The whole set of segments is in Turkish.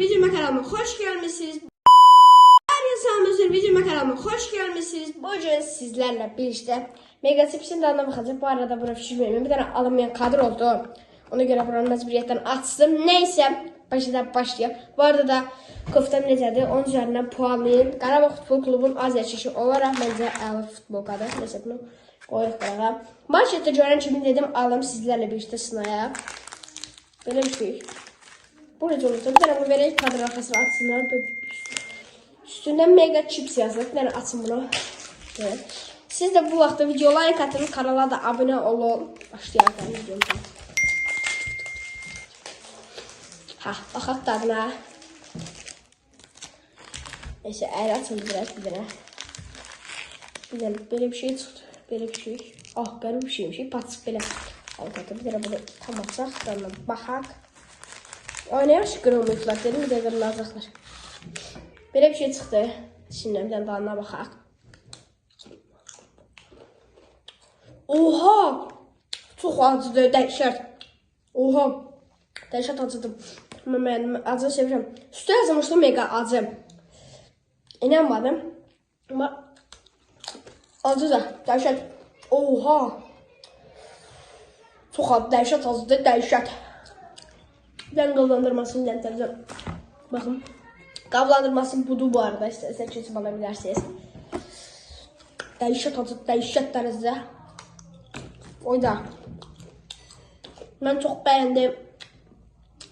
Video kanalıma hoş gelmişsiniz. Video kanalıma hoş gelmişsiniz. Bugün sizlerle birlikte Mega Chips'in tadına bakacağız. Bu arada buna fiş vermeyeyim. Bir tane alınmayan kadr oldu. Ona göre buranın mecburiyetten açtım. Neyse başlayalım. Bu arada da koftam necədir? Onun üzerinden puanlayayım. Qarabağ Futbol Klubunun Azya çeşi olarak bence əla futbol kadar. Neyse bunu koyuq qırağa. Markette görən kimi dedim alım sizlerle birlikte sınayaq. Böyle bir şey. Burada olursa bir tane bunu vereyim. Kadr arkasına atsınlar. Üstünden Mega Chips yazılır. Bir tane atın bunu. Evet. Siz de bu vaxtda video like atın. Kanala da abone olun. Başlayalım videomuza. Baxaq dadına. Neyse əli açıldı biraz bir tane. Bir tane böyle bir şey çıxdı. Böyle bir şey. Ah qəribə bir şeymiş. Patsıq belə. Alqatı bir tane bunu tam açaq. Dadına baxaq. Aynı yaxşı qırılmışlar dedim. Bir də qırılacaqlar. Böyle bir şey çıxdı. Şimdi bir tane dadına baxaq. Oha! Çox acıdır, dəhşət. Oha! Dəhşət acıdım. Mən acı sevirəm. Üstə yazılmışdı mega acı. İnanmadım. Ama acı da dəhşət. Oha! Çox acı, dəhşət acıdır, dəhşət. Ben qablandırmasını dentleyeceğim. Bakın. Qablandırması budur bu arada. İstersen kesip alabilirsiniz. Dəhşət acı, dəhşət dərəcədə. Oyda. Ben çok beğendim.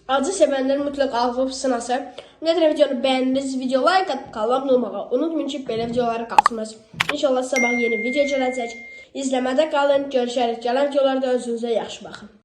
Acı sevenler mutlaka alıp sınasın. Nedir videonu beğendiniz? Video like atıp kanalıma abone olmayı unutmayın ki böyle videoları kaçırmaz. İnşallah sabah yeni video gələcək. İzləmədə qalın. Görüşərik. Gələn videolarda özünüzə yaxşı baxın.